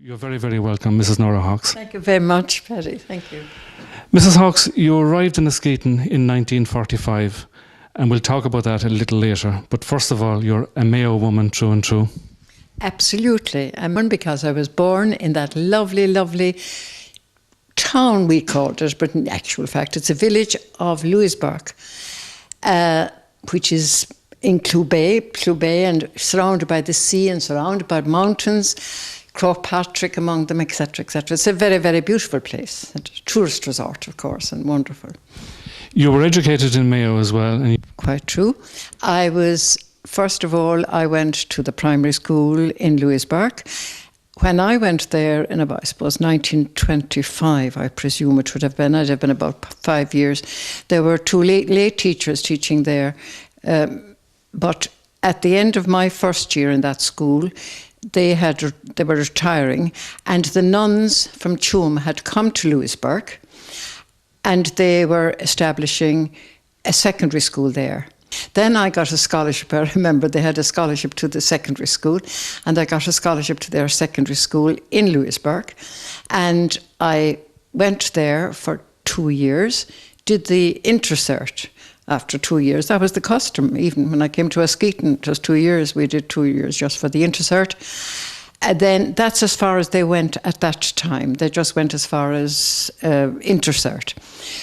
You're very, very welcome, Mrs. Nora Hawkes. Thank you very much, Paddy. Thank you. Mrs. Hawkes, you arrived in Askeaton in 1945, and we'll talk about that a little later. But first of all, you're a Mayo woman through and through. Absolutely. I'm one because I was born in that lovely, lovely town, we called it, but in actual fact, it's a village of Louisburg, which is in Cloubet, and surrounded by the sea and surrounded by mountains, Patrick among them, etc., etc. It's a very, very beautiful place. A tourist resort, of course, and wonderful. You were educated in Mayo as well. Quite true. First of all, I went to the primary school in Louisburg. When I went there in about, I suppose, 1925, I presume it would have been, I'd have been about 5 years, there were two late teachers teaching there. But at the end of my first year in that school, they were retiring, and the nuns from Tuam had come to Louisburg, and they were establishing a secondary school there. Then I got a scholarship. I remember they had a scholarship to the secondary school, and I got a scholarship to their secondary school in Louisburg, and I went there for 2 years, did the intercert. After 2 years, that was the custom. Even when I came to Askeaton, it was 2 years. We did 2 years just for the intercert. And then that's as far as they went at that time. They just went as far as intercert.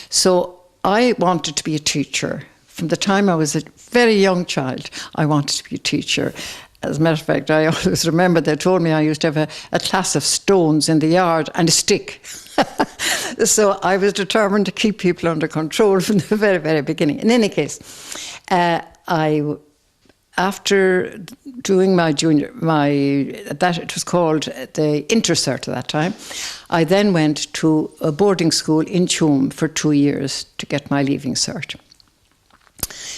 So I wanted to be a teacher. From the time I was a very young child, I wanted to be a teacher. As a matter of fact, I always remember they told me I used to have a class of stones in the yard and a stick. So I was determined to keep people under control from the very, very beginning. In any case, after doing it was called the intercert at that time, I then went to a boarding school in Tuam for 2 years to get my leaving cert.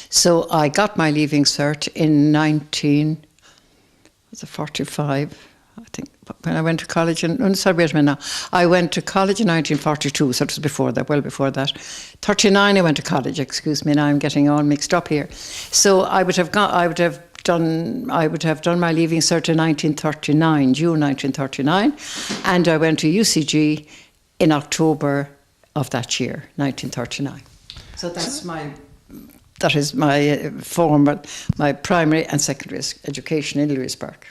So I got my leaving cert in 1945, I think, when I went to college. I went to college in 1942, so it was before that, well before that. 39, I went to college. Excuse me, now I'm getting all mixed up here. So I would have done my leaving cert in 1939, June 1939, and I went to UCG in October of that year, 1939. So that is my my primary and secondary education in Louisburg.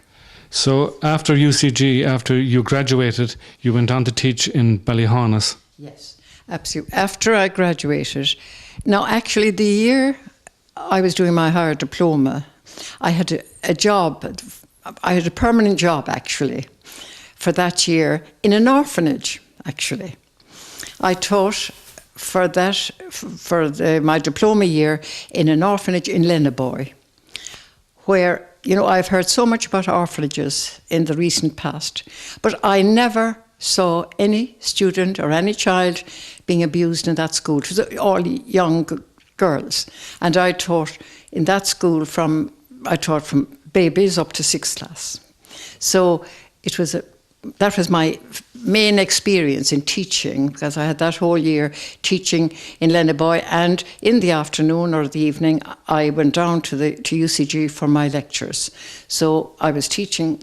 So after UCG, after you graduated, you went on to teach in Ballyhaunis. Yes, absolutely. After I graduated, now actually the year I was doing my higher diploma, I had a job, I had a permanent job actually for that year in an orphanage actually. I taught my diploma year in an orphanage in Lennaboy, where, you know, I've heard so much about orphanages in the recent past, but I never saw any student or any child being abused in that school. It was all young girls, and I taught in that school from babies up to 6th class. So that was my main experience in teaching, because I had that whole year teaching in Lennaboy, and in the afternoon or the evening I went down to UCG for my lectures. So I was teaching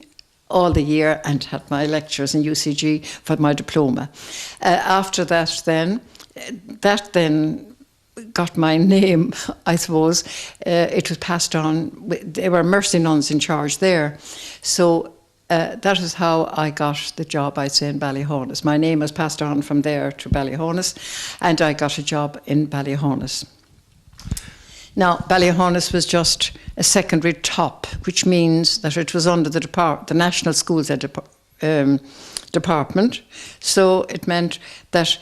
all the year and had my lectures in UCG for my diploma. After that then got my name, I suppose. It was passed on. There were mercy nuns in charge there. So that is how I got the job, I'd say, in Ballyhaunis. My name was passed on from there to Ballyhaunis, and I got a job in Ballyhaunis. Now, Ballyhaunis was just a secondary top, which means that it was under the National Schools Department. So it meant that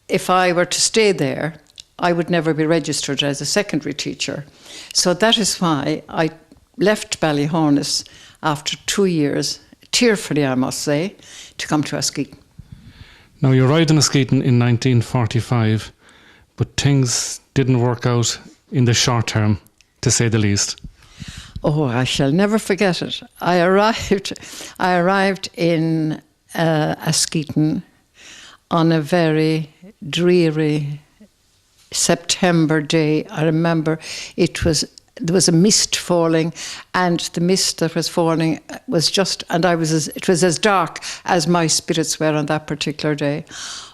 if I were to stay there, I would never be registered as a secondary teacher. So that is why I left Ballyhaunis after 2 years, tearfully I must say, to come to Askeaton. Now you arrived in Askeaton in 1945, but things didn't work out in the short term, to say the least. Oh, I shall never forget it. I arrived in Askeaton on a very dreary September day. I remember it was there was a mist falling, and the mist that was falling was just, and it was as dark as my spirits were on that particular day.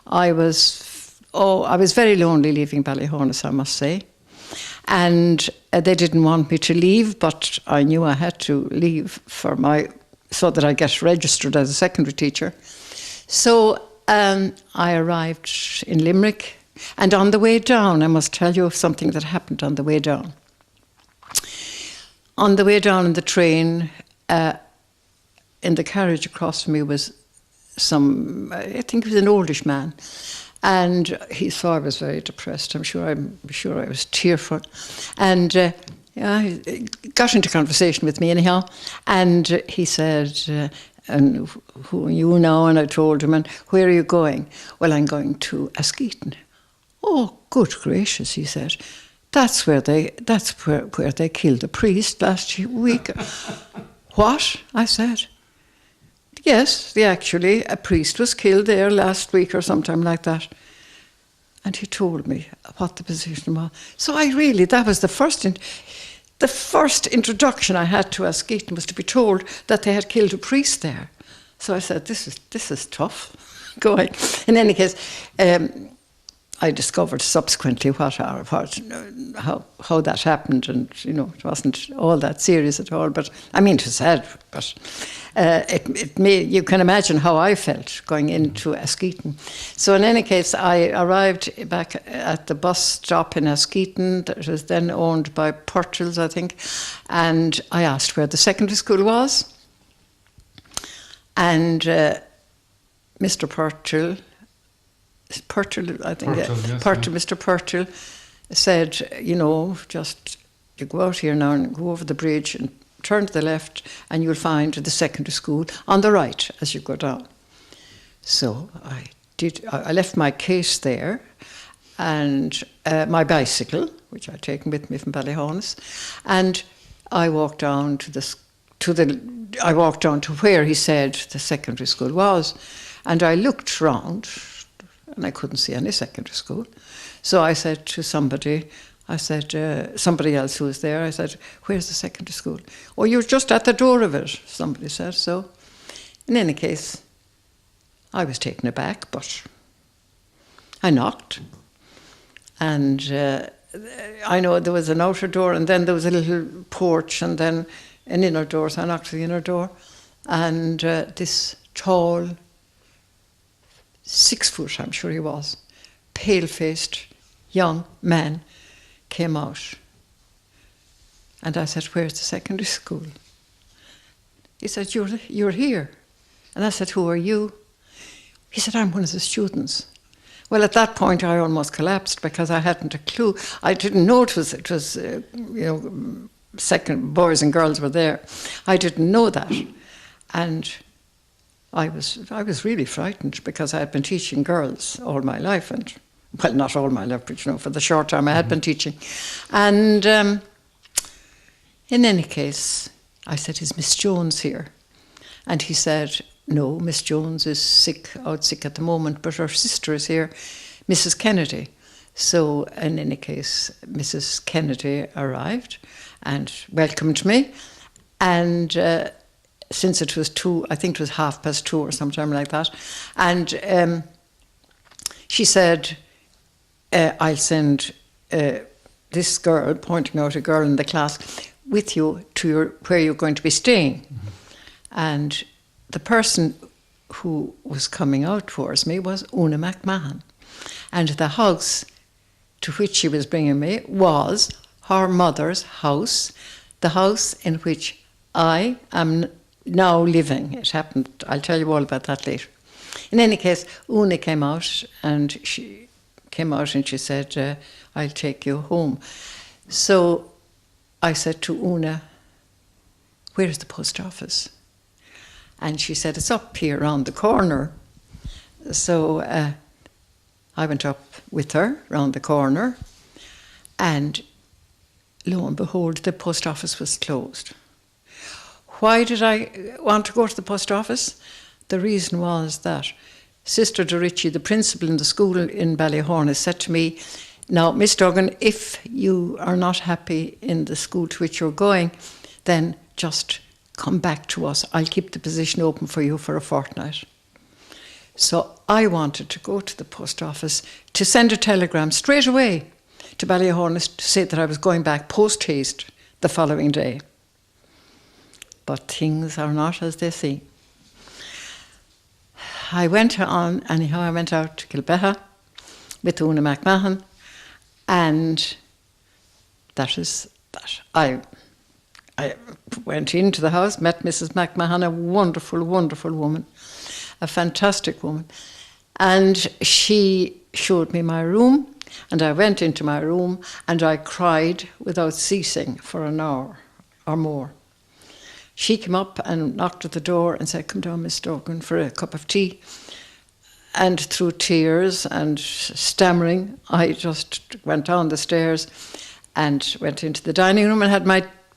I was very lonely leaving Ballyhonus, I must say. And they didn't want me to leave, but I knew I had to leave so that I get registered as a secondary teacher. So I arrived in Limerick, and on the way down, I must tell you something that happened on the way down. On the way down in the train, in the carriage across from me was I think he was an oldish man, and he saw I was very depressed. I'm sure I was tearful, and he got into conversation with me anyhow, and he said, and who are you now? And I told him, and where are you going? Well, I'm going to Askeaton. Oh, good gracious, he said. That's where they killed the priest last week. What? I said. Yes, actually, a priest was killed there last week or sometime like that. And he told me what the position was. So that was the first introduction I had to Askeaton, was to be told that they had killed a priest there. So I said, this is tough going. In any case, I discovered subsequently how that happened, and it wasn't all that serious at all. But I mean, it was sad. But you can imagine how I felt going into Askeaton. So in any case, I arrived back at the bus stop in Askeaton that was then owned by Purtell's, I think, and I asked where the secondary school was, and Mr. Purtell, I think, Mr. Purtell said, just you go out here now and go over the bridge and turn to the left, and you'll find the secondary school on the right as you go down. So I did. I left my case there, and my bicycle, which I'd taken with me from Ballyhonus, and I walked down I walked down to where he said the secondary school was, and I looked round, and I couldn't see any secondary school. So I said to somebody else who was there, I said, where's the secondary school? Oh, you're just at the door of it, somebody said. So in any case, I was taken aback, but I knocked. And I know there was an outer door, and then there was a little porch, and then an inner door. So I knocked to the inner door, and this tall, 6 foot, I'm sure he was, pale-faced young man came out. And I said, where's the secondary school? He said, you're here. And I said, who are you? He said, I'm one of the students. Well, at that point, I almost collapsed because I hadn't a clue. I didn't know it was second boys and girls were there. I didn't know that. And I was really frightened because I had been teaching girls all my life, and well, not all my life, but for the short time I had been teaching. And in any case, I said, is Miss Jones here? And he said, no, Miss Jones is out sick at the moment, but her sister is here, Mrs. Kennedy. So in any case, Mrs. Kennedy arrived and welcomed me, and since it was 2, I think it was 2:30 or sometime like that, and she said, I'll send this girl, pointing out a girl in the class, with you to where you're going to be staying. Mm-hmm. And the person who was coming out towards me was Una McMahon, and the house to which she was bringing me was her mother's house, the house in which I am now living. It happened, I'll tell you all about that later. In any case, Una came out, and she said, I'll take you home. So I said to Una, where's the post office? And she said, it's up here around the corner. So I went up with her round the corner, and lo and behold, the post office was closed. Why did I want to go to the post office? The reason was that Sister DeRicci, the principal in the school in Ballyhorn, said to me, Now, Miss Duggan, if you are not happy in the school to which you're going, then just come back to us. I'll keep the position open for you for a fortnight. So I wanted to go to the post office to send a telegram straight away to Ballyhornis to say that I was going back post haste the following day. But things are not as they seem. I went on, anyhow, I went out to Kilbeha with Una McMahon, and that is that. I went into the house, met Mrs. McMahon, a wonderful, wonderful woman, a fantastic woman. And she showed me my room, and I went into my room, and I cried without ceasing for an hour or more. She came up and knocked at the door and said, "Come down, Miss Duggan, for a cup of tea." And through tears and stammering, I just went down the stairs and went into the dining room and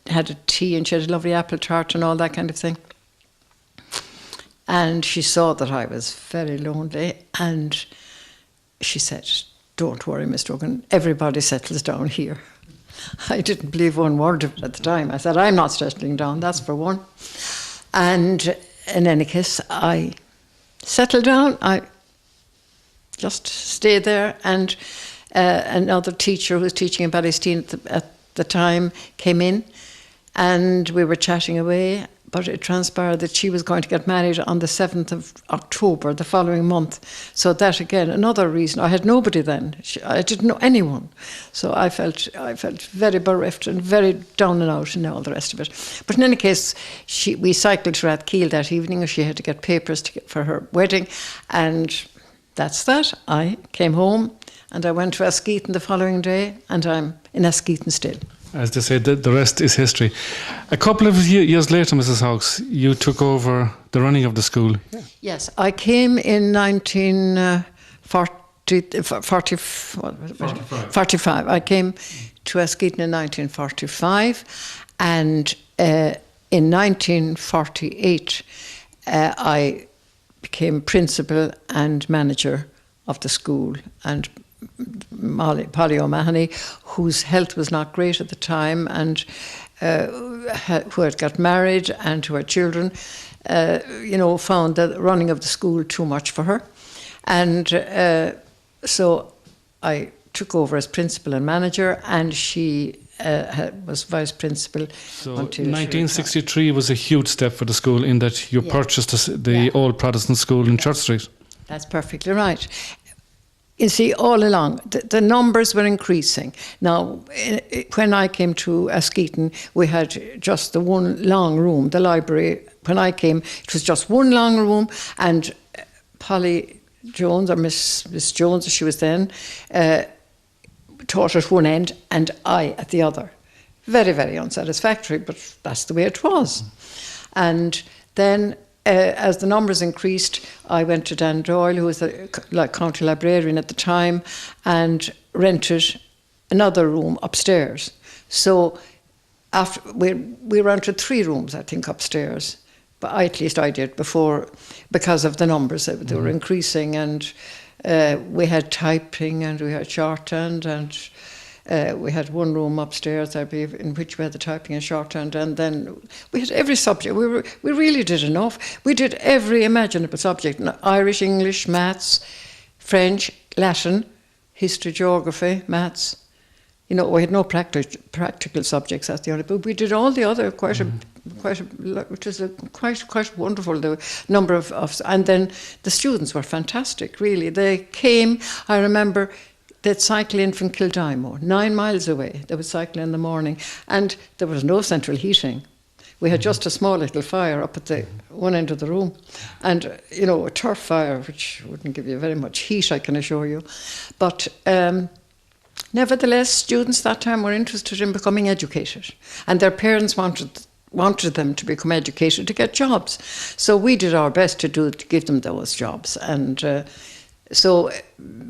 had a tea, and she had a lovely apple tart and all that kind of thing. And she saw that I was very lonely, and she said, "Don't worry, Miss Duggan, everybody settles down here." I didn't believe one word of it at the time. I said, "I'm not settling down, that's for one." And in any case, I settled down. I just stayed there, and another teacher who was teaching in Ballysteen at the time came in, and we were chatting away, but it transpired that she was going to get married on the 7th of October, the following month. So that, again, another reason. I had nobody then. I didn't know anyone. So I felt very bereft and very down and out and all the rest of it. But in any case, we cycled to Rathkeale that evening. She had to get papers for her wedding, and that's that. I came home, and I went to Askeaton the following day, and I'm in Askeaton still. As they say, the rest is history. A couple of years later, Mrs. Hawkes, you took over the running of the school. Yes, I came in 1945. I came to Askeaton in 1945, and in 1948 I became principal and manager of the school, and Polly O'Mahony, whose health was not great at the time, and who had got married and who had children, found the running of the school too much for her. And so I took over as principal and manager, and she was vice principal. So 1963 was a huge step for the school in that you purchased the old Protestant school in Church Street. That's perfectly right. You see, all along, the numbers were increasing. Now, when I came to Askeaton, we had just the one long room. The library, when I came, it was just one long room, and Polly Jones, or Miss Jones as she was then, taught at one end and I at the other. Very, very unsatisfactory, but that's the way it was. And then as the numbers increased, I went to Dan Doyle, who was the county librarian at the time, and rented another room upstairs. So after we rented 3 rooms, I think, upstairs. But at least I did before, because of the numbers that they were increasing, and we had typing and we had shorthand, and we had one room upstairs, I believe, in which we had the typing and shorthand, and then we had every subject. We really did enough. We did every imaginable subject: Irish, English, maths, French, Latin, history, geography, maths. We had no practical subjects. That's the only. But we did all the other which is quite wonderful. The number of, and then the students were fantastic. Really, they came. I remember. They'd cycle in from Kildymore, 9 miles away. They would cycle in the morning, and there was no central heating. We had just a small little fire up at the one end of the room, and a turf fire, which wouldn't give you very much heat, I can assure you. But nevertheless, students that time were interested in becoming educated, and their parents wanted them to become educated to get jobs. So we did our best to give them those jobs, and. So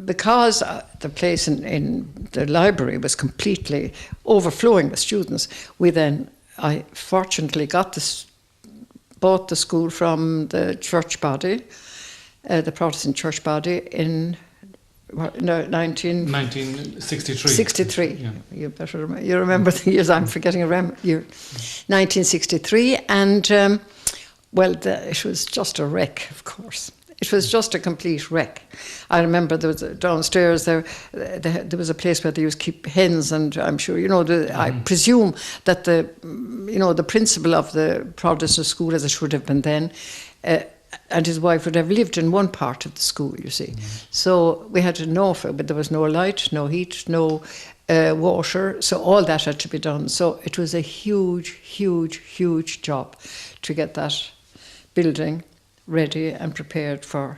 because the place in the library was completely overflowing with students, I fortunately bought the school from the church body, the Protestant church body, No, 1963. 63. Yeah. You better remember. You remember the years. I'm forgetting a year. 1963, and it was just a wreck, of course. It was just a complete wreck. I remember there was downstairs there was a place where they used to keep hens, and I'm sure I presume that the principal of the Protestant school, as it should have been then, and his wife would have lived in one part of the school, you see. So we had but there was no light, no heat, no water, so all that had to be done. So it was a huge, huge, huge job to get that building ready and prepared for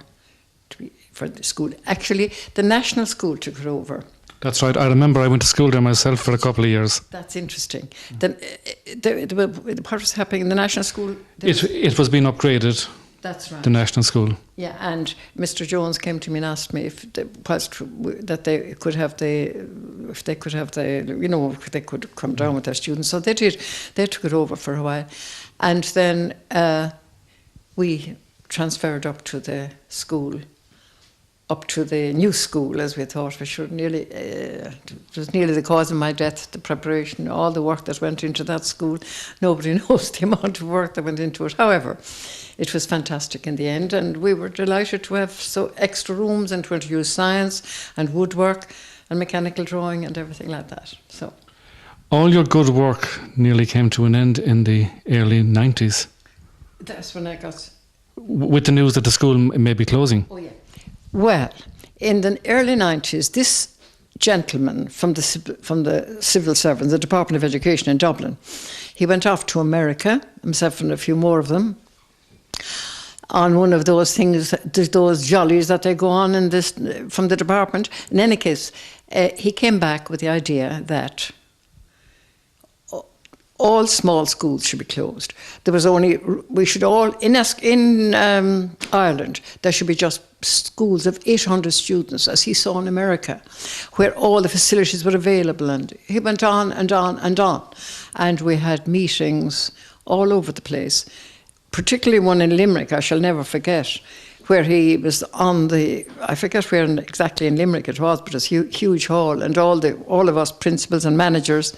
the school. Actually, the national school took it over. That's right. I remember I went to school there myself for a couple of years. That's interesting. Then, what was happening in the national school? It was being upgraded. That's right. The national school. Yeah, and Mr. Jones came to me and asked me if they could come down with their students. So they did. They took it over for a while, and then we transferred up to the school, up to the new school, as we thought we should. It was nearly the cause of my death, the preparation, all the work that went into that school. Nobody knows the amount of work that went into it. However, it was fantastic in the end, and we were delighted to have so extra rooms and to introduce science and woodwork and mechanical drawing and everything like that. So, all your good work nearly came to an end in the early 90s. That's when I got... With the news that the school may be closing. Oh, yeah. Well, in the early 90s, this gentleman from the civil servants, the Department of Education in Dublin, he went off to America, himself and a few more of them, on one of those things, those jollies that they go on from the department. In any case, he came back with the idea that all small schools should be closed. In Ireland, there should be just schools of 800 students, as he saw in America, where all the facilities were available. And he went on and on and on. And we had meetings all over the place, particularly one in Limerick, I shall never forget, where he was I forget where exactly in Limerick it was, but it was a huge hall, and all of us principals and managers,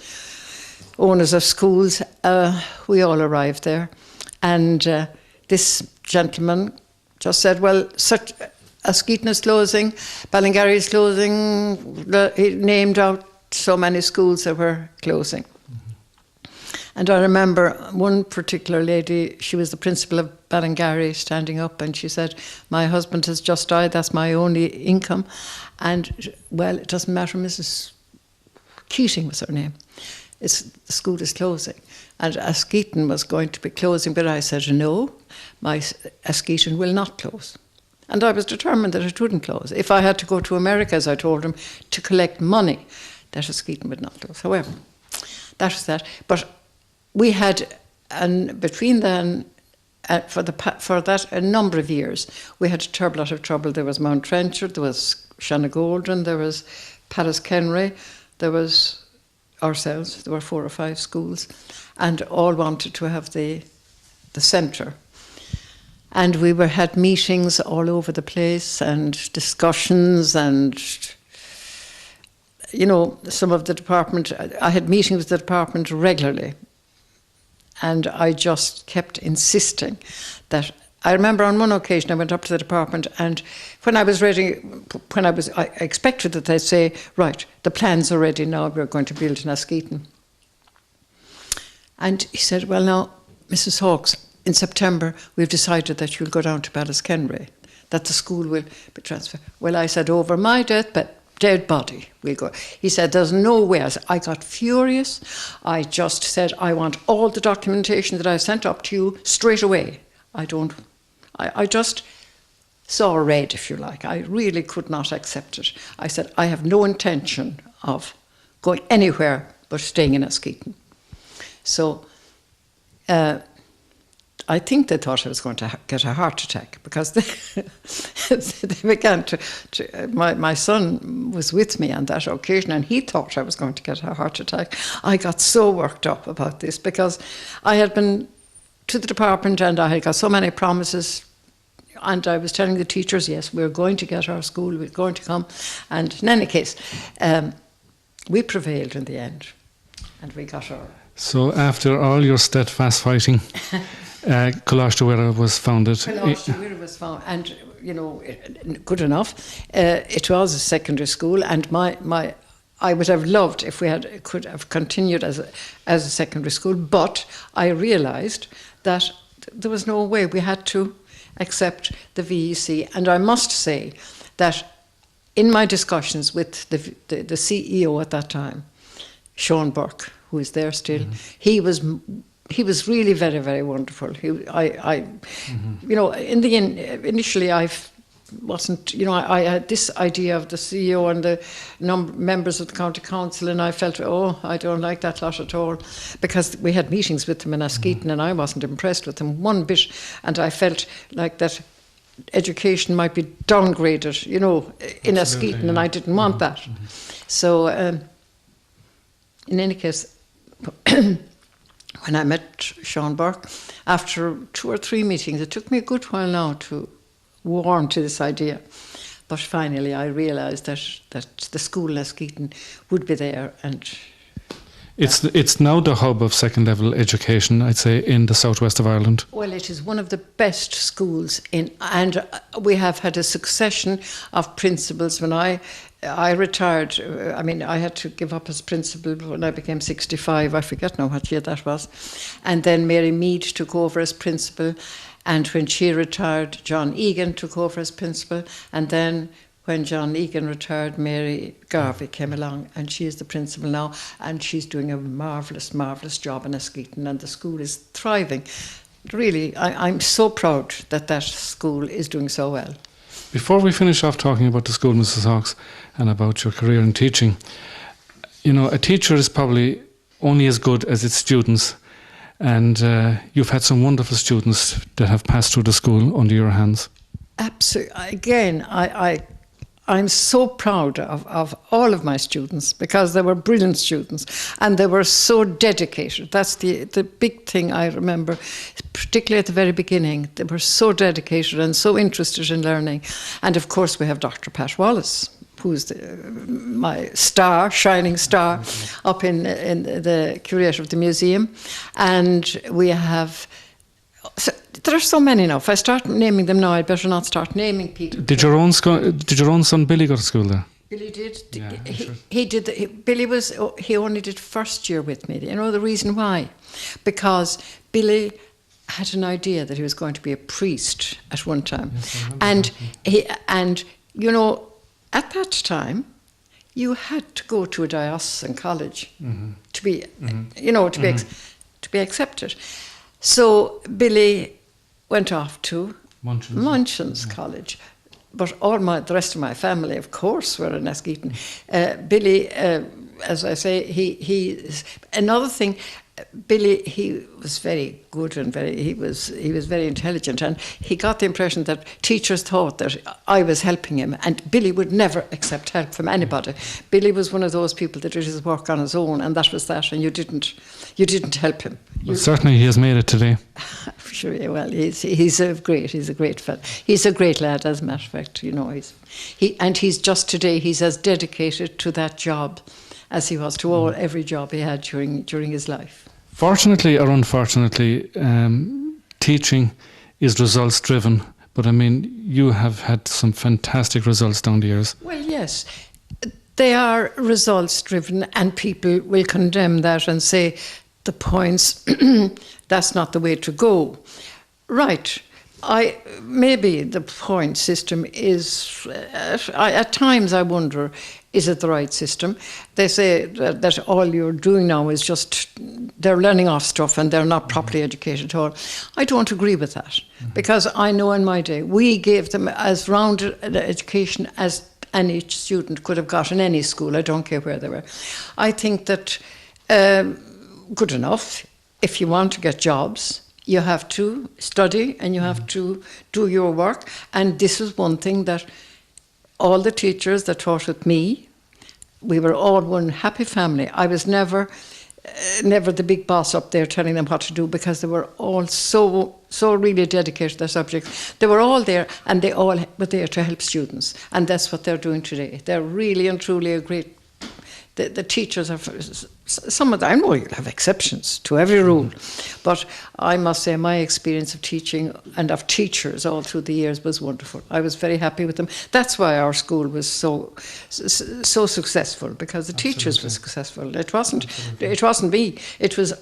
owners of schools, we all arrived there. And this gentleman just said, well, Askeaton is closing, Ballingarry is closing. He named out so many schools that were closing. And I remember one particular lady, she was the principal of Ballingarry, standing up, and she said, my husband has just died, that's my only income. And, well, it doesn't matter, Mrs. Keating was her name. The school is closing. And Askeaton was going to be closing, but I said, no, Askeaton will not close. And I was determined that it wouldn't close. If I had to go to America, as I told him, to collect money, that Askeaton would not close. However, that was that. But we had, and between then, for that a number of years, we had a terrible lot of trouble. There was Mount Trenchard, there was Shanagolden, there was Paddy there was ourselves. There were 4 or 5 schools, and all wanted to have the centre. And we had meetings all over the place and discussions, and some of the department. I had meetings with the department regularly, and I just kept insisting that. I remember on one occasion I went up to the department, and when I was ready, I expected that they'd say, right, the plans are ready now, we're going to build in Askeaton. And he said, well now, Mrs. Hawkes, in September we've decided that you'll go down to Balliskenry, that the school will be transferred. Well, I said, over my dead body, we'll go. He said, there's no way. I got furious. I just said, I want all the documentation that I sent up to you straight away. I just saw red, if you like. I really could not accept it. I said, I have no intention of going anywhere but staying in Askeaton. So I think they thought I was going to get a heart attack, because they began to my son was with me on that occasion, and he thought I was going to get a heart attack. I got so worked up about this, because I had been to the department and I had got so many promises and I was telling the teachers, yes, we're going to get our school, we're going to come. And in any case, we prevailed in the end, and we got our... So after all your steadfast fighting, Coláiste was founded. Coláiste was founded, and, you know, good enough. It was a secondary school, and I would have loved if we could have continued as a secondary school, but I realised that there was no way. We had to accept the VEC, and I must say that in my discussions with the CEO at that time, Sean Burke, who is there still, he was really very, very wonderful. You know, initially I wasn't, you know, I had this idea of the CEO and the members of the county council, and I felt, oh, I don't like that lot at all, because we had meetings with them in Askeaton, and I wasn't impressed with them one bit, and I felt like that education might be downgraded, you know, in Askeaton, and I didn't want that. So, in any case, when I met Sean Burke, after 2 or 3 meetings, it took me a good while now to warm to this idea. But finally I realised that the school in Askeaton would be there, and it's now the hub of second level education, I'd say, in the southwest of Ireland. Well, it is one of the best schools and we have had a succession of principals. When I retired, I mean, I had to give up as principal when I became 65. I forget now what year that was. And then Mary Mead took over as principal. And when she retired, John Egan took over as principal. And then when John Egan retired, Mary Garvey came along, and she is the principal now. And she's doing a marvellous, marvellous job in Askeaton, and the school is thriving. Really, I'm so proud that school is doing so well. Before we finish off talking about the school, Mrs. Hawkes, and about your career in teaching, you know, a teacher is probably only as good as its students. And you've had some wonderful students that have passed through the school under your hands. Absolutely. Again, I'm so proud of all of my students, because they were brilliant students and they were so dedicated. That's the big thing I remember, particularly at the very beginning. They were so dedicated and so interested in learning. And of course we have Dr. Pat Wallace, who's my shining star, up in the curator of the museum. And we have, there are so many now. If I start naming them now, I'd better not start naming people. Did your own son Billy go to school there? Billy did. Yeah, he did. Billy he only did first year with me. You know the reason why? Because Billy had an idea that he was going to be a priest at one time. Yes, and you know, at that time, you had to go to a diocesan college to be, you know, to be accepted. So Billy went off to Munchins College, but the rest of my family, of course, were in Askeaton. Billy, as I say, another thing. Billy, he was very good and he was very intelligent, and he got the impression that teachers thought that I was helping him, and Billy would never accept help from anybody. Billy was one of those people that did his work on his own, and that was that, and you didn't help him. Well, certainly he has made it today. Sure, yeah, well, he's a great fellow. He's a great lad, as a matter of fact. You know, he's just today, he's as dedicated to that job as he was to every job he had during his life. Fortunately or unfortunately, teaching is results driven, but I mean, you have had some fantastic results down the years. Well, yes, they are results driven, and people will condemn that and say the points, that's not the way to go. Right. Maybe the point system is, at times I wonder, is it the right system? They say that all you're doing now is just, they're learning off stuff and they're not properly educated at all. I don't agree with that, because I know in my day we gave them as rounded an education as any student could have got in any school. I don't care where they were. I think that good enough, if you want to get jobs, you have to study and you have to do your work. And this is one thing that all the teachers that taught with me, we were all one happy family. I was never never the big boss up there telling them what to do, because they were all so really dedicated to their subject. They were all there, and they all were there to help students, and that's what they're doing today. They're really and truly a great. The teachers are, some of them, I know you'll have exceptions to every rule, but I must say my experience of teaching and of teachers all through the years was wonderful. I was very happy with them. That's why our school was so successful, because the teachers were successful. It wasn't me. It was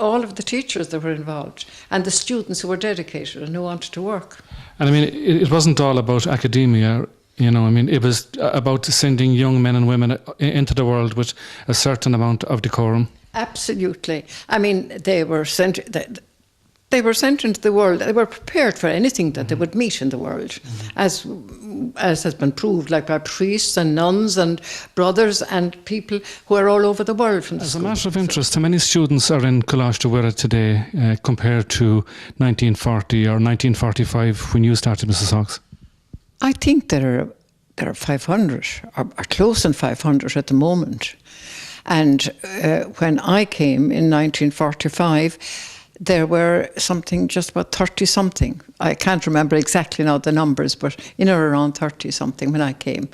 all of the teachers that were involved, and the students who were dedicated and who wanted to work. And I mean, it wasn't all about academia. You know, I mean, it was about sending young men and women into the world with a certain amount of decorum. Absolutely. I mean, they were sent into the world. They were prepared for anything that they would meet in the world, as has been proved, like by priests and nuns and brothers and people who are all over the world from the school. As a matter of interest, how many students are in Collège de Wirra today compared to 1940 or 1945 when you started, Mrs. Hawkes? I think there are 500, or close to 500 at the moment. And when I came in 1945, there were just about 30-something. I can't remember exactly now the numbers, but in or around 30-something when I came.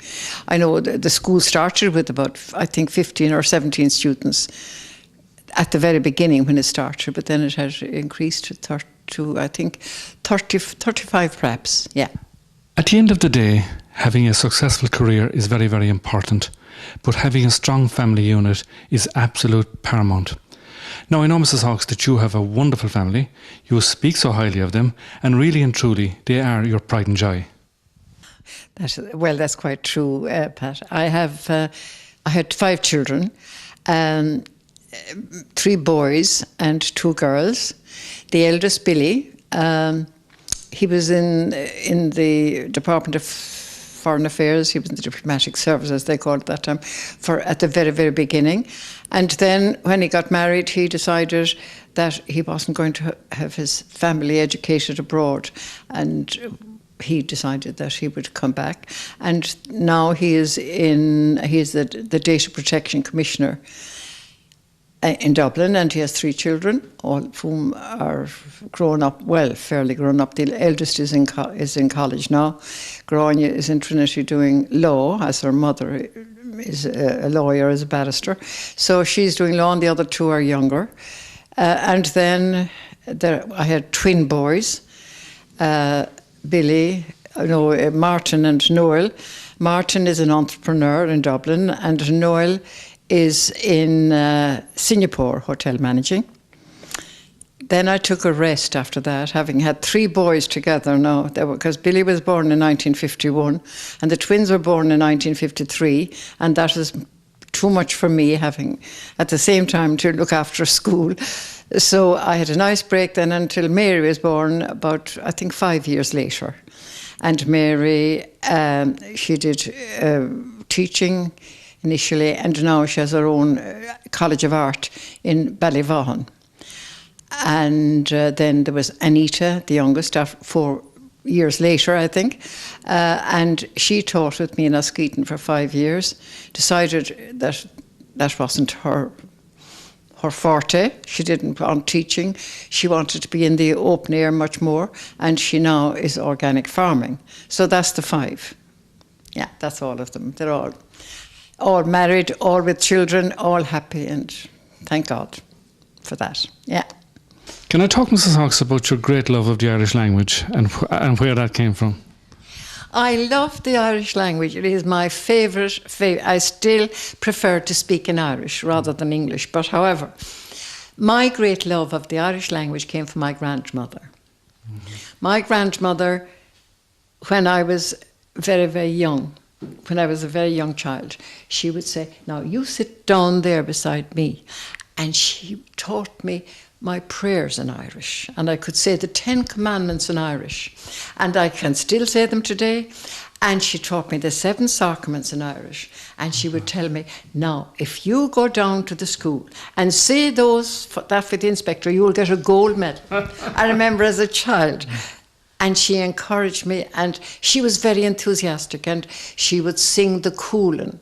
I know the school started with about, I think, 15 or 17 students at the very beginning when it started, but then it had increased to I think, 35 perhaps, yeah. At the end of the day, having a successful career is very, very important, but having a strong family unit is absolute paramount. Now, I know, Mrs. Hawkes, that you have a wonderful family. You speak so highly of them, and really and truly, they are your pride and joy. That's quite true, Pat. I had 5 children, 3 boys and 2 girls. The eldest, Billy, he was in the Department of Foreign Affairs. He was in the diplomatic service, as they called it that time, at the very, very beginning. And then when he got married, he decided that he wasn't going to have his family educated abroad. And he decided that he would come back. And now he is the Data Protection Commissioner in Dublin, and he has 3 children, all of whom are grown up, fairly grown up. The eldest is in college now. Grania is in Trinity doing law, as her mother is a lawyer, as a barrister. So she's doing law, and the other 2 are younger. And then I had twin boys, Martin and Noel. Martin is an entrepreneur in Dublin, and Noel is in Singapore, hotel managing. Then I took a rest after that, having had 3 boys together now, because Billy was born in 1951 and the twins were born in 1953, and that is too much for me, having at the same time to look after school. So I had a nice break then until Mary was born about, I think, 5 years later. And Mary, she did teaching initially, and now she has her own College of Art in Ballyvaughan. And then there was Anita, the youngest, 4 years later, I think, and she taught with me in Askeaton for 5 years, decided that that wasn't her forte. She didn't want teaching. She wanted to be in the open air much more, and she now is organic farming. So that's the 5. Yeah, that's all of them. They're all married, all with children, all happy, and thank God for that. Yeah. Can I talk, Mrs. Hawkes, about your great love of the Irish language and where that came from? I love the Irish language. It is my favourite. I still prefer to speak in Irish rather than English. But however, my great love of the Irish language came from my grandmother. Mm-hmm. My grandmother, when I was very, very young, when I was a very young child, she would say, "Now you sit down there beside me." And she taught me my prayers in Irish, and I could say the 10 Commandments in Irish, and I can still say them today. And she taught me the 7 Sacraments in Irish, and she would tell me, "Now, if you go down to the school and say that for the inspector, you will get a gold medal." I remember as a child. And she encouraged me, and she was very enthusiastic, and she would sing the Coolan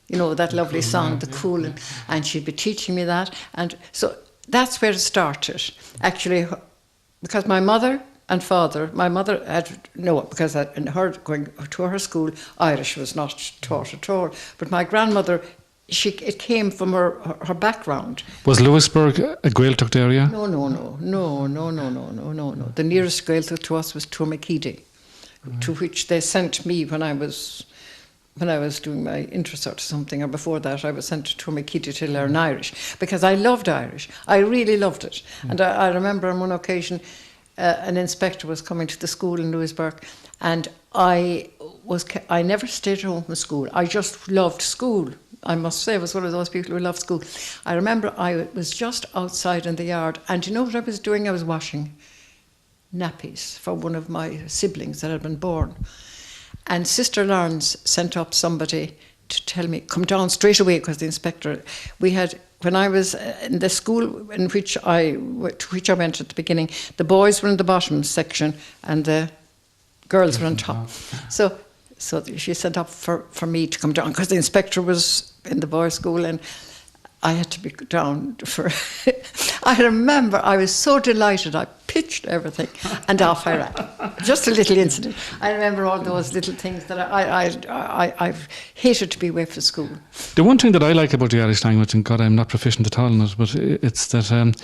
You know, that lovely song, The Cool, and she'd be teaching me that. And so that's where it started, actually, because my mother and father, my mother had, no, because in her going to her school, Irish was not taught at all. But my grandmother, it came from her background. Was Lewisburg a Gaeltacht area? No. The nearest Gaeltacht to us was Tourmakeedy, to which they sent me when I was doing my intercert or something, or before that, I was sent to Tourmakeedy to learn Irish, because I loved Irish. I really loved it. And I remember on one occasion, an inspector was coming to the school in Lewisburg, and I never stayed home from school. I just loved school. I must say, I was one of those people who loved school. I remember I was just outside in the yard, and you know what I was doing? I was washing nappies for one of my siblings that had been born. And Sister Lawrence sent up somebody to tell me, come down straight away, because the inspector, when I was in the school to which I went at the beginning, the boys were in the bottom section and the girls were on top. So she sent up for me to come down, because the inspector was in the boys' school, and I had to be down for... I remember I was so delighted, I pitched everything and off I ran. Just a little incident. I remember all those little things that I've hated to be away from school. The one thing that I like about the Irish language, and God, I'm not proficient at all in it, but it's that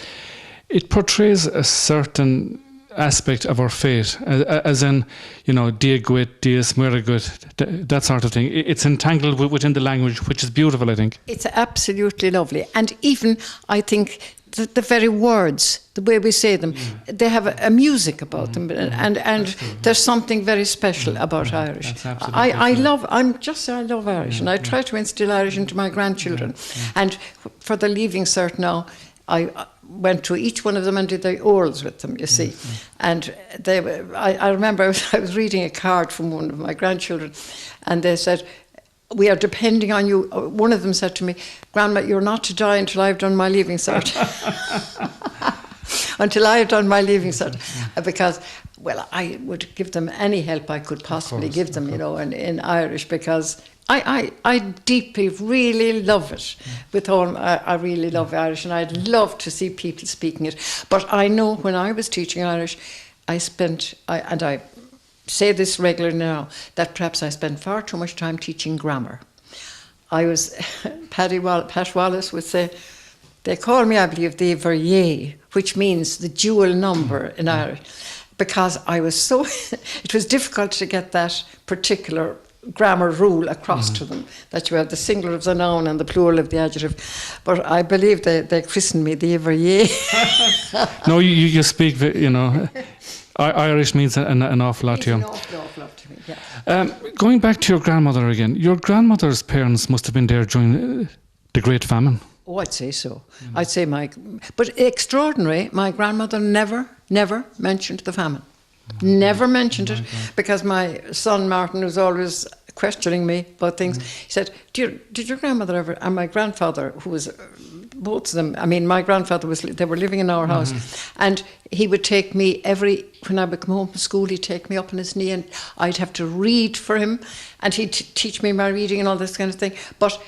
it portrays a certain aspect of our faith, as in, you know, dia gwit, dias muragut, that sort of thing. It's entangled within the language, which is beautiful, I think. It's absolutely lovely. And even, I think, the very words, the way we say them, they have a music about them, and there's something very special about Irish. I love Irish, and I try to instill Irish into my grandchildren. And for the Leaving Cert now, I went to each one of them and did the orals with them, you see. And I remember I was reading a card from one of my grandchildren, and they said, "We are depending on you." One of them said to me, "Grandma, you're not to die until I've done my Leaving Cert." Until I have done my Leaving Cert. Because, well, I would give them any help I could possibly give them, you know, in Irish, because I deeply, really love it. With all, I really love Irish, and I'd love to see people speaking it. But I know when I was teaching Irish, I say this regularly now, that perhaps I spent far too much time teaching grammar. Pat Wallace would say, they call me, I believe, the Verrier, which means the dual number in Irish, because I was so, it was difficult to get that particular grammar rule across to them, that you have the singular of the noun and the plural of the adjective. But I believe they christened me the Verrier. No, you speak, you know, Irish means an awful lot to you. An awful lot to me, yeah. Going back to your grandmother again, your grandmother's parents must have been there during the Great Famine. Oh, I'd say so. I'd say but extraordinary, my grandmother never mentioned the famine. Never mentioned it, because my son Martin was always questioning me about things. He said, did your grandmother ever, and my grandfather, who was, both of them, I mean, my grandfather they were living in our house, and he would take me when I would come home from school, he'd take me up on his knee and I'd have to read for him, and he'd teach me my reading and all this kind of thing. But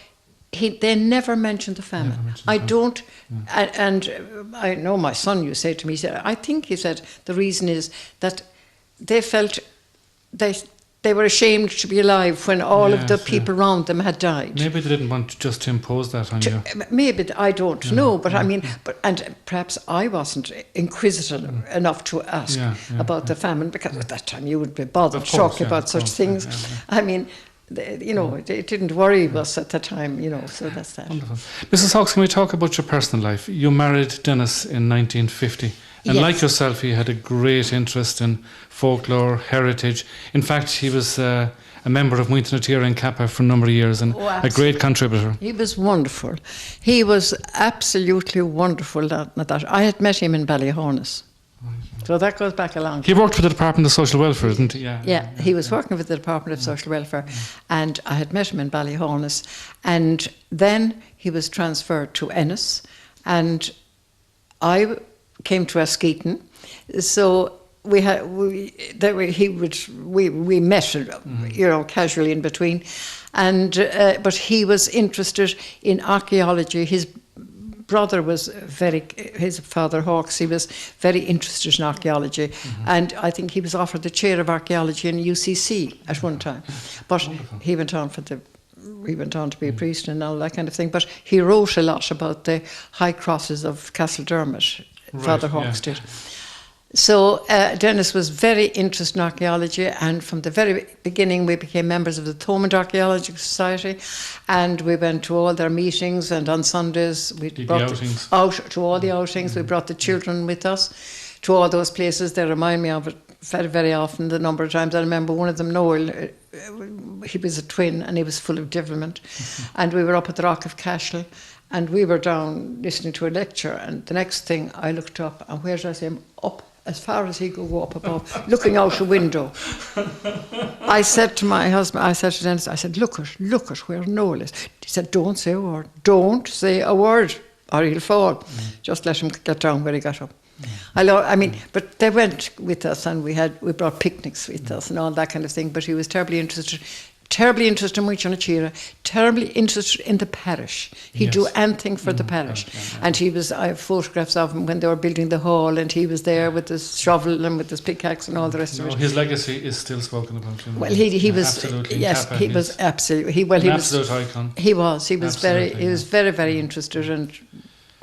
they never mentioned the famine. I don't, and I know my son, you say to me, he said, I think, he said, the reason is that they felt they were ashamed to be alive when all of the people around them had died. Maybe they didn't want just to impose that on you. Maybe, I don't know, but I mean, and perhaps I wasn't inquisitive enough to ask about the famine, because at that time you would be bothered talking about such things. I mean, you know, it didn't worry us at the time, you know, so that's that. Wonderful. Mrs. Hawkes, can we talk about your personal life? You married Dennis in 1950, and like yourself, he had a great interest in folklore, heritage. In fact, he was a member of Muintir na Tíre and Kappa for a number of years, and a great contributor. He was wonderful. He was absolutely wonderful. That I had met him in Ballyhonus. So that goes back a long time. He worked for the Department of Social Welfare, didn't he? Yeah, he was working for the Department of Social Welfare, and I had met him in Ballyhonus, and then he was transferred to Ennis, and I came to Askeaton. So we met, casually in between, and but he was interested in archaeology. His father Hawkes, he was very interested in archaeology, and I think he was offered the chair of archaeology in UCC at one time, but he went on to be a priest and all that kind of thing. But he wrote a lot about the high crosses of Castledermot. Father Hawkes did. So Dennis was very interested in archaeology, and from the very beginning we became members of the Thomond Archaeological Society, and we went to all their meetings, and on Sundays we brought out to all the outings. We brought the children with us to all those places. They remind me of it very, very often, the number of times. I remember one of them, Noel, he was a twin and he was full of devilment, and we were up at the Rock of Cashel, and we were down listening to a lecture, and the next thing I looked up, and where did I see him? Up as far as he could go up above, looking out a window. I said to my husband, I said to Dennis, I said, look at where Noel is. He said, don't say a word, or he'll fall. Just let him get down where he got up. But they went with us, and we brought picnics with us and all that kind of thing. But he was terribly interested in Muichana Chira, terribly interested in the parish. He'd do anything for the parish. And I have photographs of him when they were building the hall, and he was there with his shovel and with his pickaxe and all the rest of it. His legacy is still spoken about. Well, he was absolutely, yes, he was absolutely. Absolute icon. He was very, very interested, and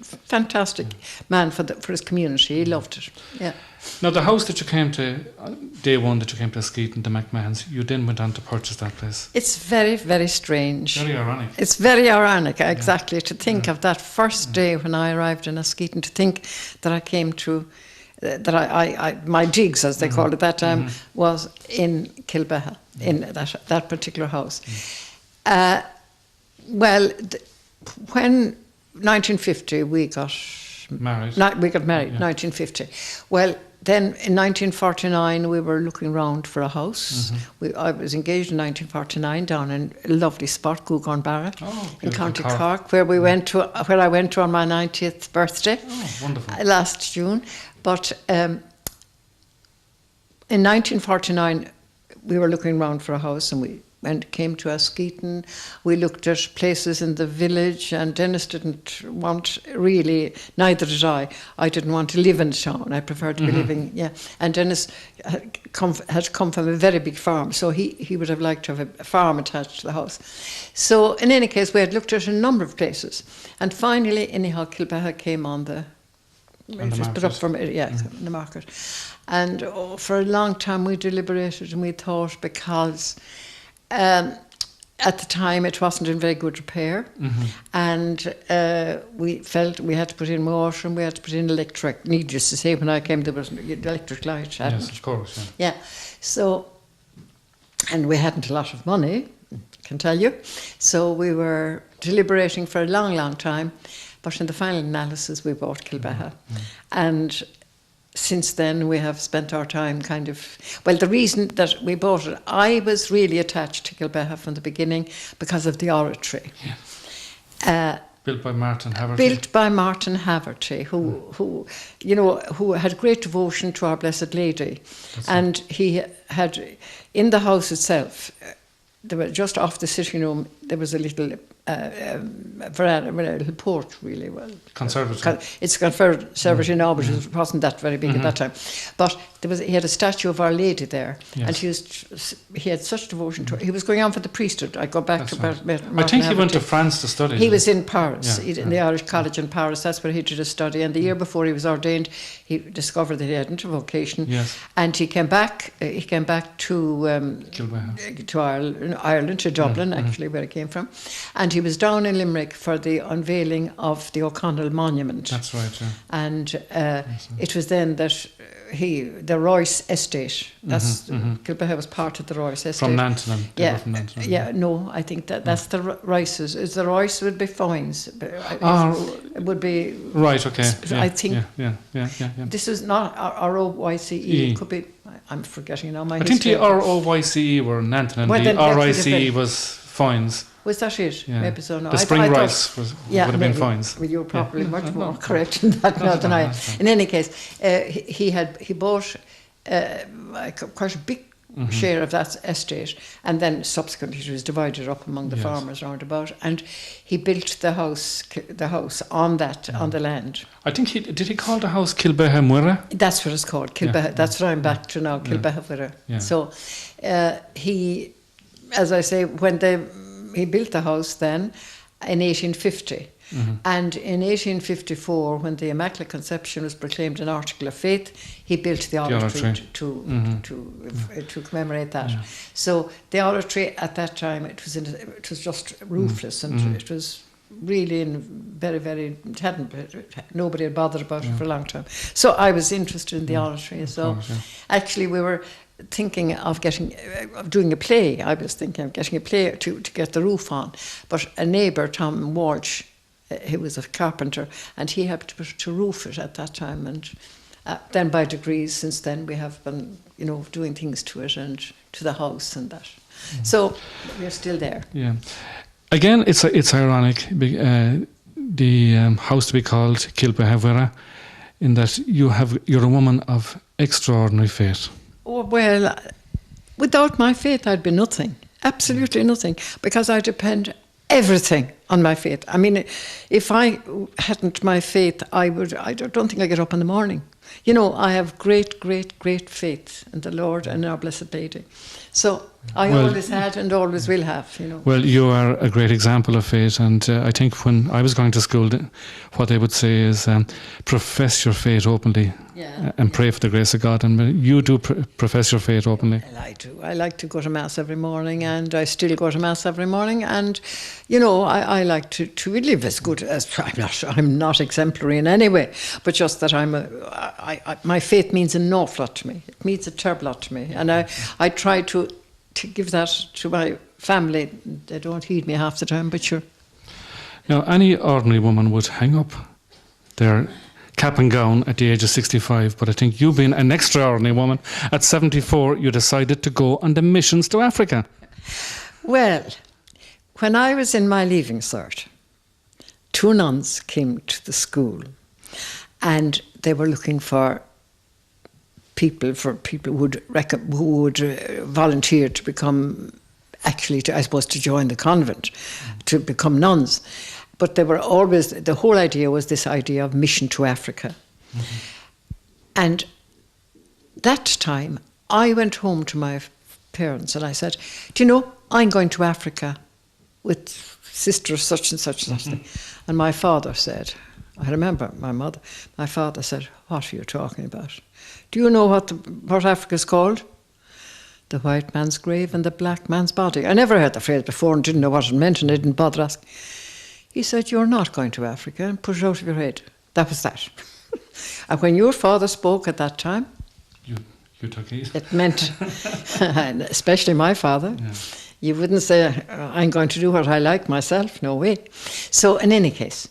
fantastic man for his community. He loved it. Yeah. Now, the house that you came to, day one that you came to Skeeton, the McMahons, you then went on to purchase that place. It's very, very strange. Very ironic. It's very ironic, exactly, to think of that first day when I arrived in Skeeton, to think that I came to, that I my digs, as they called it that time, was in Kilbeha, in that particular house. When 1950 we got married. 1950. Well, then in 1949 we were looking round for a house. I was engaged in 1949 down in a lovely spot, Gougornbarra, in County Cork, where I went to on my 90th birthday. Oh, wonderful! Last June. But in 1949 we were looking round for a house, and we came to Skeeton. We looked at places in the village, and Dennis didn't want, really, neither did I. I didn't want to live in town. I preferred to be living, And Dennis had come from a very big farm, so he would have liked to have a farm attached to the house. So in any case, we had looked at a number of places, and finally, anyhow, Kilbeha came on the market. And for a long time we deliberated, and we thought, because at the time it wasn't in very good repair, and we felt we had to put in water, and we had to put in electric. Needless to say, when I came there was electric light. Yes, of course. Yeah. So, and we hadn't a lot of money, I can tell you. So we were deliberating for a long, long time, but in the final analysis we bought Kilbeha. And since then we have spent our time the reason that we bought it, I was really attached to Kilbeha from the beginning because of the oratory. Built by Martin Haverty. Built by Martin Haverty, who had great devotion to Our Blessed Lady. And he had, in the house itself, there were just off the sitting room, there was a little veranda, a little porch, really. Well, conservatory. It's conservatory now, but it wasn't that very big at that time. But he had a statue of Our Lady there, and he had such devotion to her. He was going on for the priesthood. I go back to Martin I think he went Haverty. to France to study. He was in Paris, in the Irish College in Paris. That's where he did his study. And the year before he was ordained, he discovered that he hadn't a vocation. Yes. And he came back. He came back to Ireland, to Dublin, actually, where he came from. And he was down in Limerick for the unveiling of the O'Connell Monument. That's right. Yeah. And it was then that the Royce estate. That's Kilbeha was part of the Royce estate. From Nanton. No, I think that's the Royces. Is the Royce would be Foynes? It would be right. Okay. I think. Yeah. This is not ROYCE. It could be. I'm forgetting now. I think the ROYCE were Nanton, and the RICE was Foynes. Was that it? Yeah. Maybe so. No. The spring rice would have been Foynes. Well, you're probably much more correct in that now than I am. In any case, he bought quite a big share of that estate, and then subsequently it was divided up among the farmers round about, and he built the house on the land. I think he call the house Kilbeha-Muira? That's what it's called, Kilbeha. That's what I'm back to now, Kilbeha-Muira. Yeah. So he, as I say, when he built the house then in 1850. And in 1854, when the Immaculate Conception was proclaimed an article of faith, he built the oratory to commemorate that. Yeah. So the oratory at that time, it was just roofless, and it was really in very, very. Nobody had bothered about it for a long time. So I was interested in the oratory. So actually, we were thinking of doing a play. I was thinking of getting a play to get the roof on, but a neighbour, Tom Walsh, he was a carpenter, and he had to roof it at that time. And then by degrees, since then, we have been, doing things to it and to the house and that. So we're still there. Yeah. Again, it's ironic, the house to be called Kilbeha-Muira, in that you're a woman of extraordinary faith. Oh, well, without my faith, I'd be nothing. Absolutely nothing, because I depend everything on my faith. I mean, if I hadn't my faith, I don't think I get up in the morning. I have great, great, great faith in the Lord and our Blessed Lady. So I always had and always will have, Well, you are a great example of faith, and I think when I was going to school, what they would say is profess your faith openly and pray for the grace of God, and you do profess your faith openly. I do. I like to go to Mass every morning, and I still go to Mass every morning, and, I like to live as good as, I'm not exemplary in any way, but just that my faith means an awful lot to me. It means a terrible lot to me, and I try to give that to my family. They don't heed me half the time, but sure. Now, any ordinary woman would hang up their cap and gown at the age of 65, but I think you being an extraordinary woman, at 74 you decided to go on the missions to Africa. Well, when I was in my leaving cert, 2 nuns came to the school, and they were looking for people who would volunteer to become, to join the convent, to become nuns. But they were always, the whole idea was this idea of mission to Africa. And that time, I went home to my parents and I said, do you know, I'm going to Africa with sister such and such and such. And my father said, I remember my father said, what are you talking about? Do you know what Africa's called? The white man's grave and the black man's body. I never heard the phrase before and didn't know what it meant, and I didn't bother asking. He said, you're not going to Africa, and put it out of your head. That was that. And when your father spoke at that time, you took heed. It meant, especially my father, you wouldn't say, I'm going to do what I like myself. No way. So in any case,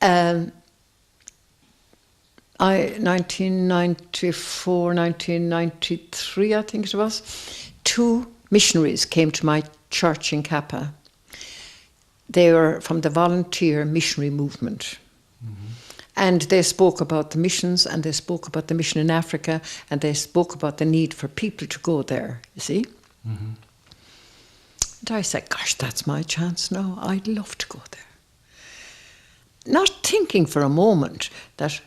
1994, 1993, I think it was, 2 missionaries came to my church in Kappa. They were from the volunteer missionary movement. And they spoke about the missions, and they spoke about the mission in Africa, and they spoke about the need for people to go there, you see. And I said, gosh, that's my chance now. I'd love to go there. Not thinking for a moment that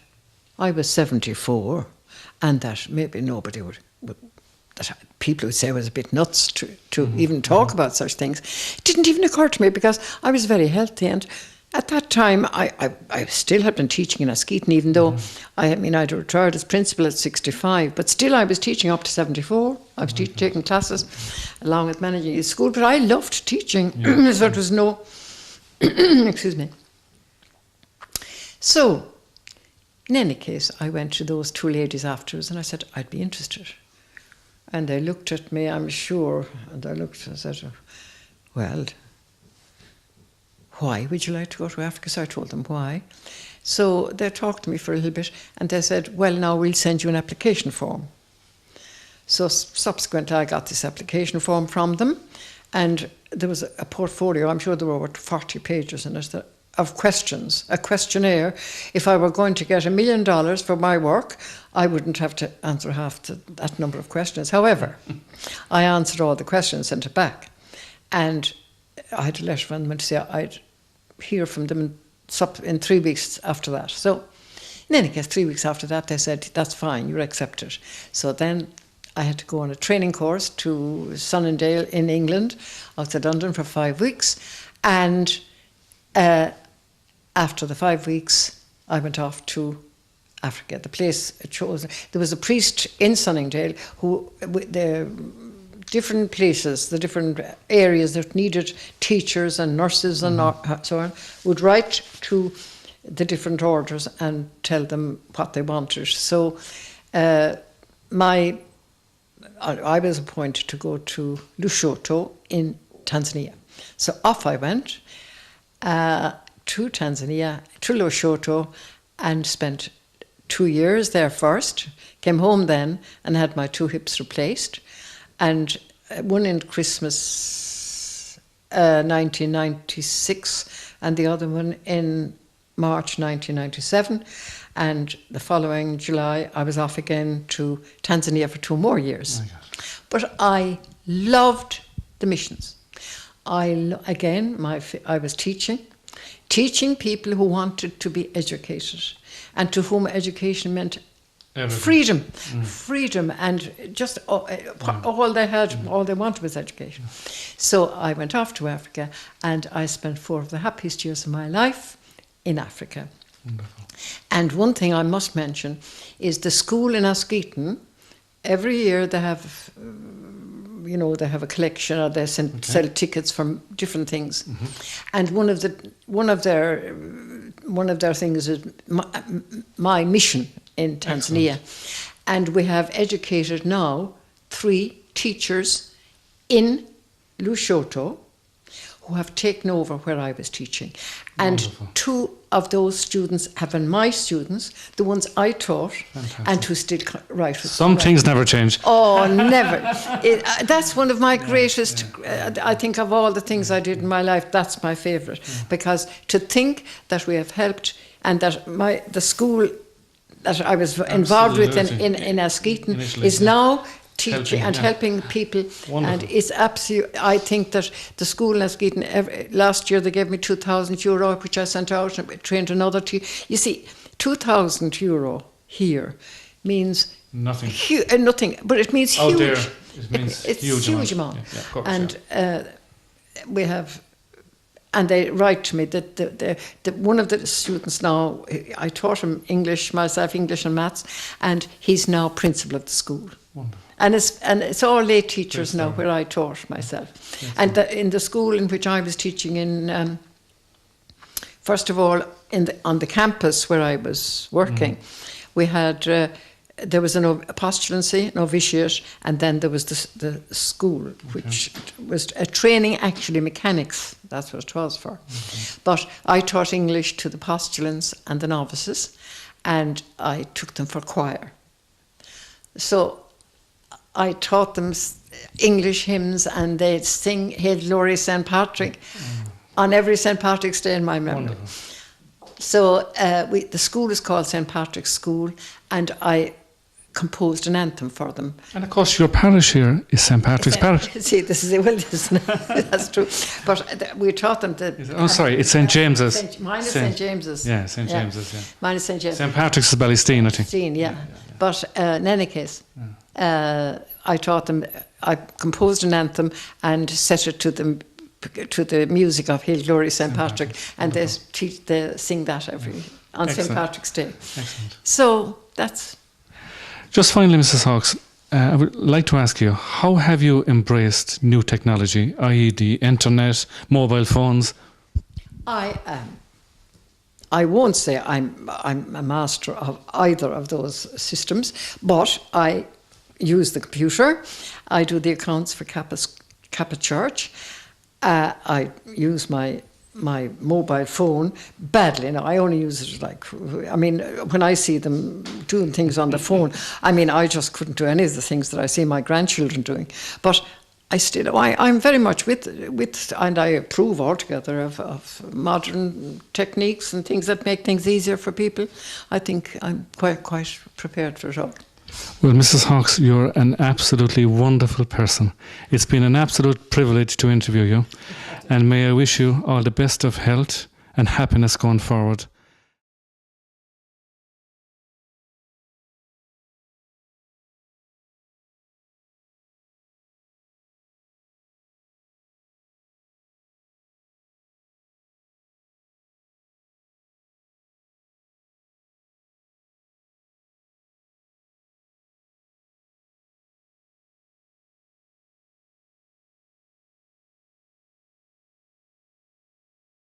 I was 74 and that maybe nobody would that people would say I was a bit nuts to even talk about such things. It didn't even occur to me because I was very healthy, and at that time I still had been teaching in Askeaton, even though I'd retired as principal at 65, but still I was teaching up to 74. I was taking classes along with managing the school, but I loved teaching, so it was no excuse me. So in any case, I went to those 2 ladies afterwards and I said, I'd be interested. And they looked at me, I'm sure, and I said, well, why would you like to go to Africa? So I told them why. So they talked to me for a little bit, and they said, well, now we'll send you an application form. So subsequently, I got this application form from them, and there was a portfolio. I'm sure there were over 40 pages in it that of questions, a questionnaire. If I were going to get $1 million for my work, I wouldn't have to answer half that number of questions. However, I answered all the questions, sent it back. And I had a letter from them to say I'd hear from them in 3 weeks after that. So in any case, 3 weeks after that, they said, that's fine, you're accepted. So then I had to go on a training course to Sunningdale in England, outside London, for 5 weeks. And after the 5 weeks, I went off to Africa. The place chosen. There was a priest in Sunningdale who, the different places, the different areas that needed teachers and nurses and so on, would write to the different orders and tell them what they wanted. So I was appointed to go to Lushoto in Tanzania. So off I went to Tanzania, to Lushoto, and spent 2 years there first, came home then and had my 2 hips replaced, and one in Christmas 1996 and the other one in March 1997, and the following July I was off again to Tanzania for 2 more years. But I loved the missions. I was teaching people who wanted to be educated and to whom education meant freedom, and just all they had, all they wanted was education. So I went off to Africa, and I spent 4 of the happiest years of my life in Africa. Wonderful. And one thing I must mention is the school in Askeaton. Every year they have, they have a collection, or they sell tickets for different things. And one of their things is my mission in Tanzania. Excellent. And we have educated now 3 teachers in Lushoto who have taken over where I was teaching. And Wonderful. 2 of those students have been my students, the ones I taught. Fantastic. And who still write with Some things never change. Oh, never. That's one of my greatest, I think, of all the things I did in my life, that's my favourite. Because to think that we have helped, and that the school that I was involved with in Askeaton is now teaching helping people. Wonderful. And it's absolutely, I think that the school in Askeaton, last year they gave me €2,000, which I sent out and trained another teacher. You see, €2,000 here means nothing. Nothing, but it means out huge. There, it means it's huge amount. Yeah, of course, and we have. And they write to me that the one of the students now, I taught him English and maths, and he's now principal of the school. Wonderful. And it's all lay teachers now where I taught myself. And in the school in which I was teaching in, first of all, on the campus where I was working, we had. There was an postulancy, novitiate, and then there was the school, which was a training, actually mechanics. That's what it was for. But I taught English to the postulants and the novices, and I took them for choir. So I taught them English hymns, and they'd sing Hail Glory St. Patrick on every St. Patrick's Day in my memory. Wonderful. So the school is called St. Patrick's School, and I composed an anthem for them. And of course your parish here is St. Patrick's Parish. See, that's true. But we taught them it's St. James's. Mine is St. James's. Yeah, St. James's, yeah. Mine is St. James's. St. Patrick's is Ballysteen, I think. Yeah. But in any case, I taught them, I composed an anthem and set it to the music of Hail Glory St. Patrick, and they sing that on St. Patrick's Day. Excellent. So that's... Just finally, Mrs. Hawkes, I would like to ask you, how have you embraced new technology, i.e. the internet, mobile phones? I won't say I'm a master of either of those systems, but I use the computer. I do the accounts for Kappa Church. I use my mobile phone badly. Now, I only use it when I see them doing things on the phone, I just couldn't do any of the things that I see my grandchildren doing. But I'm very much with, and I approve altogether of modern techniques and things that make things easier for people. I think I'm quite prepared for it all. Well, Mrs. Hawkes, you're an absolutely wonderful person. It's been an absolute privilege to interview you, and may I wish you all the best of health and happiness going forward.